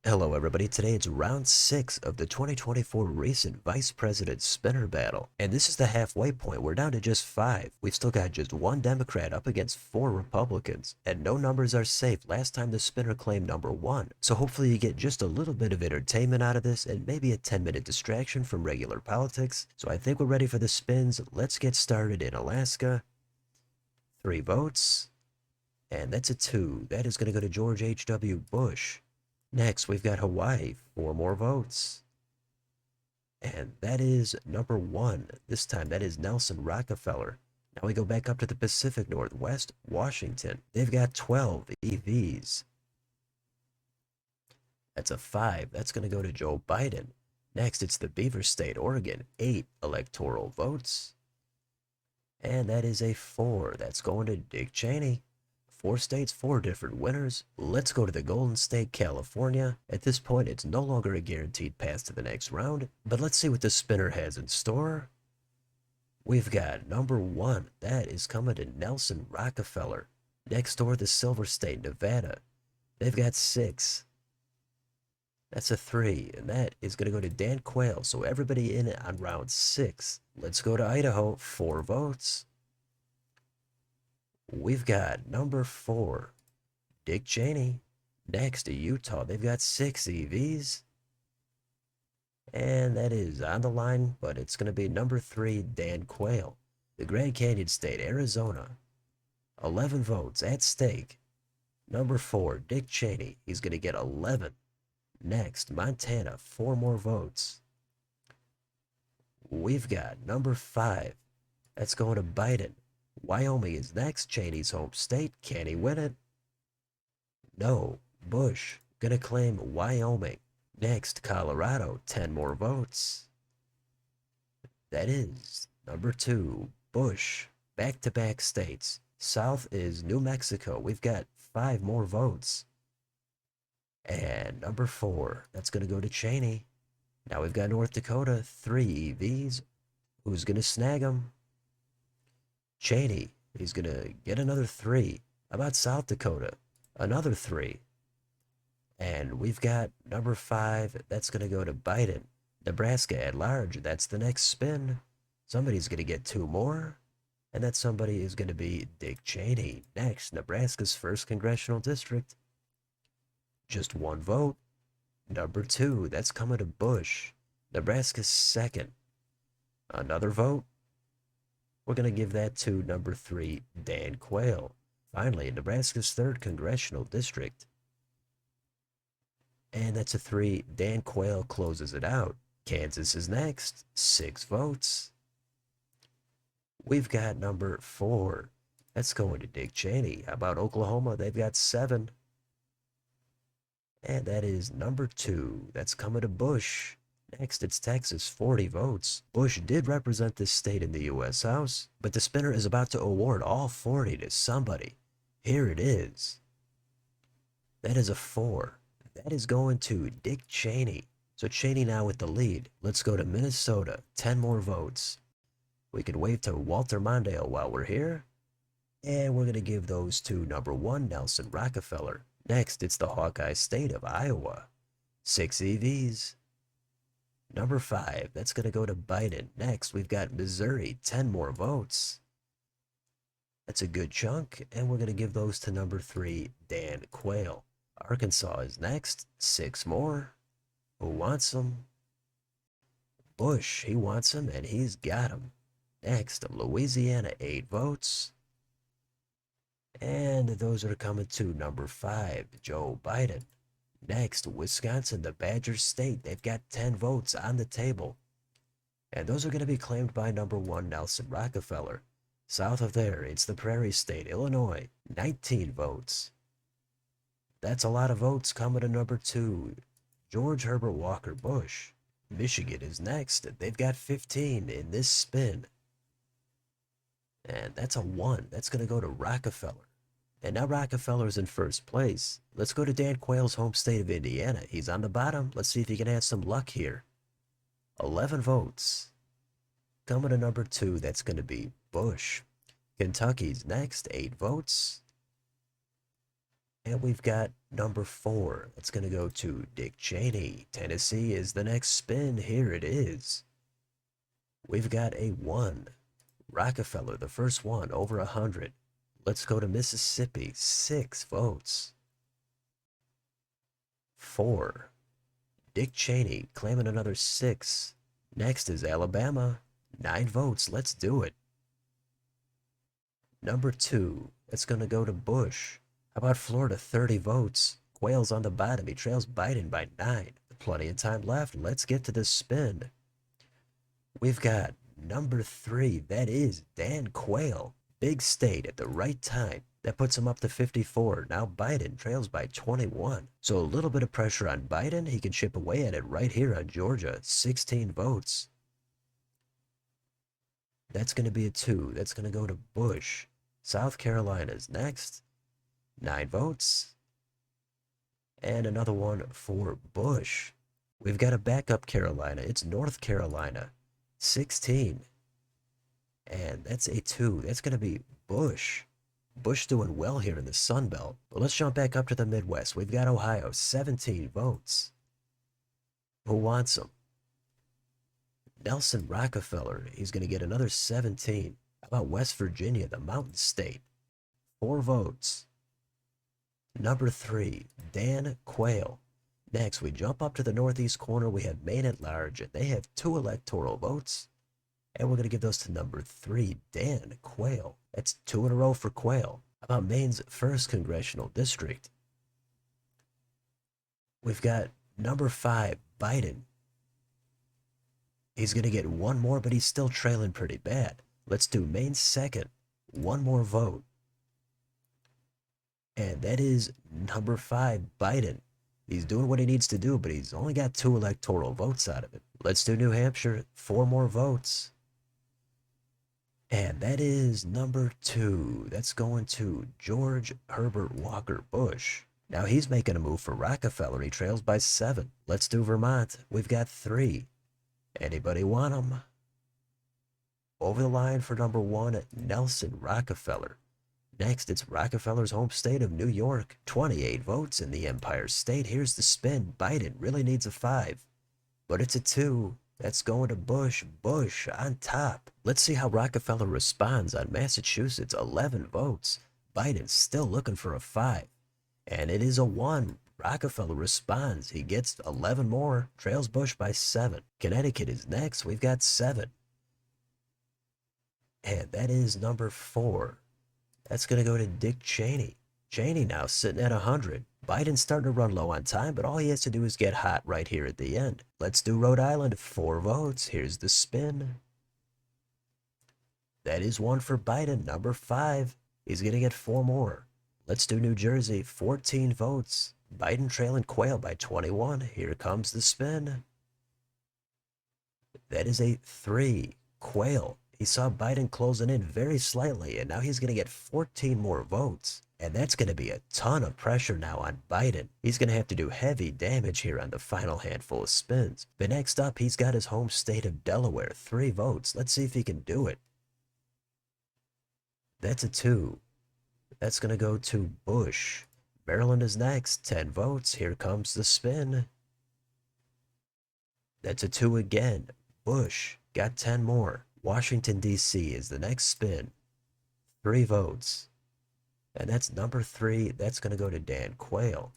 Hello everybody, today it's round 6 of the 2024 recent Vice President Spinner Battle. And this is the halfway point, we're down to just 5. We've still got just 1 Democrat up against 4 Republicans. And no numbers are safe, last time the spinner claimed number 1. So hopefully you get just a little bit of entertainment out of this and maybe a 10-minute distraction from regular politics. So I think we're ready for the spins, let's get started in Alaska. 3 votes. And that's a 2, that is going to go to George H.W. Bush. Next, we've got Hawaii, 4 more votes. And that is number 1. This time, that is Nelson Rockefeller. Now we go back up to the Pacific Northwest, Washington. They've got 12 EVs. That's a 5. That's going to go to Joe Biden. Next, it's the Beaver State, Oregon, 8 electoral votes. And that is a 4. That's going to Dick Cheney. 4 states, 4 different winners. Let's go to the Golden State, California. At this point, it's no longer a guaranteed pass to the next round, but let's see what the spinner has in store. We've got number 1. That is coming to Nelson Rockefeller. Next door, the Silver State, Nevada. They've got 6. That's a 3, and that is going to go to Dan Quayle. So everybody in it on round 6. Let's go to Idaho, 4 votes. We've got number 4, Dick Cheney. Next to Utah, they've got 6 EVs. And that is on the line, but it's going to be number 3, Dan Quayle. The Grand Canyon State, Arizona. 11 votes at stake. Number 4, Dick Cheney. He's going to get 11. Next, Montana, 4 more votes. We've got number 5. That's going to Biden. Wyoming is next, Cheney's home state. Can he win it? No. Bush gonna claim Wyoming. Next, Colorado, 10 more votes. That is number 2, Bush. Back-to-back states. South is New Mexico. We've got 5 more votes. And number 4, that's gonna go to Cheney. Now we've got North Dakota, 3 EVs. Who's gonna snag them? Cheney. He's gonna get another 3. How about South Dakota? Another 3. And we've got number 5. That's going to go to Biden. Nebraska at large. That's the next spin. Somebody's going to get 2 more. And that somebody is going to be Dick Cheney. Next, Nebraska's 1st congressional district. Just 1 vote. Number 2. That's coming to Bush. Nebraska's 2nd. Another vote. We're going to give that to number 3, Dan Quayle. Finally, Nebraska's 3rd congressional district. And that's a 3. Dan Quayle closes it out. Kansas is next. 6 votes. We've got number 4. That's going to Dick Cheney. How about Oklahoma? They've got 7. And that is number 2. That's coming to Bush. Next, it's Texas, 40 votes. Bush did represent this state in the U.S. House, but the spinner is about to award all 40 to somebody. Here it is. That is a 4. That is going to Dick Cheney. So Cheney now with the lead. Let's go to Minnesota. 10 more votes. We could wave to Walter Mondale while we're here. And we're going to give those to number 1, Nelson Rockefeller. Next, it's the Hawkeye State of Iowa. 6 EVs. Number 5, that's going to go to Biden. Next, we've got Missouri. 10 more votes. That's a good chunk. And we're going to give those to number 3, Dan Quayle. Arkansas is next. 6 more. Who wants them? Bush, he wants them, and he's got them. Next, Louisiana, 8 votes. And those are coming to number 5, Joe Biden. Next, Wisconsin, the Badger State. They've got 10 votes on the table. And those are going to be claimed by number 1, Nelson Rockefeller. South of there, it's the Prairie State, Illinois. 19 votes. That's a lot of votes coming to number 2, George Herbert Walker Bush. Michigan is next. They've got 15 in this spin. And that's a 1. That's going to go to Rockefeller. And now Rockefeller's in first place. Let's go to Dan Quayle's home state of Indiana. He's on the bottom. Let's see if he can have some luck here. 11 votes. Coming to number 2, that's going to be Bush. Kentucky's next, 8 votes. And we've got number 4. It's going to go to Dick Cheney. Tennessee is the next spin. Here it is. We've got a 1. Rockefeller, the first one, over 100. Let's go to Mississippi. 6 votes. 4. Dick Cheney claiming another 6. Next is Alabama. 9 votes. Let's do it. Number 2. It's going to go to Bush. How about Florida? 30 votes. Quayle's on the bottom. He trails Biden by 9. Plenty of time left. Let's get to this spin. We've got number 3. That is Dan Quayle. Big state at the right time. That puts him up to 54. Now Biden trails by 21. So a little bit of pressure on Biden. He can chip away at it right here on Georgia. 16 votes. That's going to be a 2. That's going to go to Bush. South Carolina's next. 9 votes. And another one for Bush. We've got a backup Carolina. It's North Carolina. 16. And that's a 2. That's going to be Bush. Bush doing well here in the Sun Belt. But let's jump back up to the Midwest. We've got Ohio. 17 votes. Who wants him? Nelson Rockefeller. He's going to get another 17. How about West Virginia, the Mountain State? 4 votes. Number 3, Dan Quayle. Next, we jump up to the northeast corner. We have Maine at large, and they have 2 electoral votes. And we're going to give those to number 3, Dan Quayle. That's 2 in a row for Quayle. How about Maine's 1st congressional district? We've got number 5, Biden. He's going to get 1 more, but he's still trailing pretty bad. Let's do Maine's 2nd. 1 more vote. And that is number 5, Biden. He's doing what he needs to do, but he's only got 2 electoral votes out of it. Let's do New Hampshire. 4 more votes. And that is number 2. That's going to George Herbert Walker Bush. Now he's making a move for Rockefeller. He trails by 7. Let's do Vermont. We've got 3. Anybody want him? Over the line for number 1, Nelson Rockefeller. Next, it's Rockefeller's home state of New York. 28 votes in the Empire State. Here's the spin. Biden really needs a 5. But it's a 2. That's going to Bush. Bush on top. Let's see how Rockefeller responds on Massachusetts. 11 votes. Biden's still looking for a 5. And it is a 1. Rockefeller responds. He gets 11 more. Trails Bush by 7. Connecticut is next. We've got 7. And that is number 4. That's going to go to Dick Cheney. Cheney now sitting at 100. Biden's starting to run low on time, but all he has to do is get hot right here at the end. Let's do Rhode Island. 4 votes. Here's the spin. That is 1 for Biden. Number 5. He's going to get 4 more. Let's do New Jersey. 14 votes. Biden trailing Quayle by 21. Here comes the spin. That is a 3. Quayle. He saw Biden closing in very slightly, and now he's going to get 14 more votes. And that's going to be a ton of pressure now on Biden. He's going to have to do heavy damage here on the final handful of spins. But next up, he's got his home state of Delaware. 3 votes. Let's see if he can do it. That's a 2. That's going to go to Bush. Maryland is next. 10 votes. Here comes the spin. That's a 2 again. Bush got 10 more. Washington, D.C. is the next spin. 3 votes. And that's number 3. That's going to go to Dan Quayle.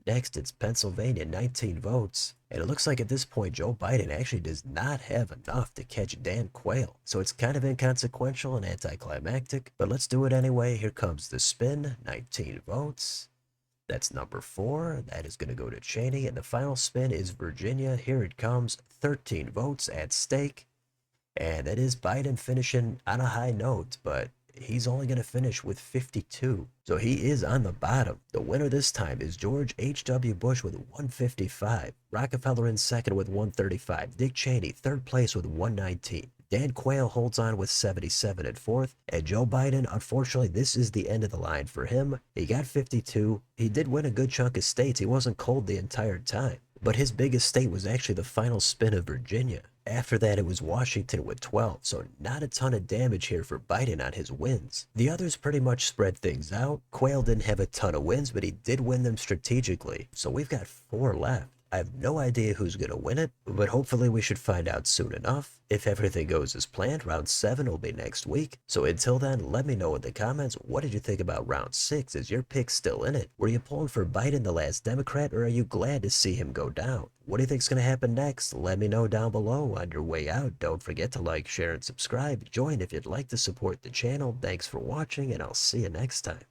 Next, it's Pennsylvania, 19 votes. And it looks like at this point, Joe Biden actually does not have enough to catch Dan Quayle. So it's kind of inconsequential and anticlimactic, but let's do it anyway. Here comes the spin, 19 votes. That's number 4. That is going to go to Cheney. And the final spin is Virginia. Here it comes, 13 votes at stake. And that is Biden finishing on a high note, but he's only going to finish with 52. So he is on the bottom. The winner this time is George H.W. Bush with 155. Rockefeller in second with 135. Dick Cheney, third place with 119. Dan Quayle holds on with 77 at fourth. And Joe Biden, unfortunately, this is the end of the line for him. He got 52. He did win a good chunk of states. He wasn't cold the entire time. But his biggest state was actually the final spin of Virginia. After that, it was Washington with 12, so not a ton of damage here for Biden on his wins. The others pretty much spread things out. Quayle didn't have a ton of wins, but he did win them strategically. So we've got 4 left. I have no idea who's going to win it, but hopefully we should find out soon enough. If everything goes as planned, round 7 will be next week. So until then, let me know in the comments, what did you think about round 6? Is your pick still in it? Were you pulling for Biden, the last Democrat, or are you glad to see him go down? What do you think's going to happen next? Let me know down below. On your way out, don't forget to like, share, and subscribe. Join if you'd like to support the channel. Thanks for watching, and I'll see you next time.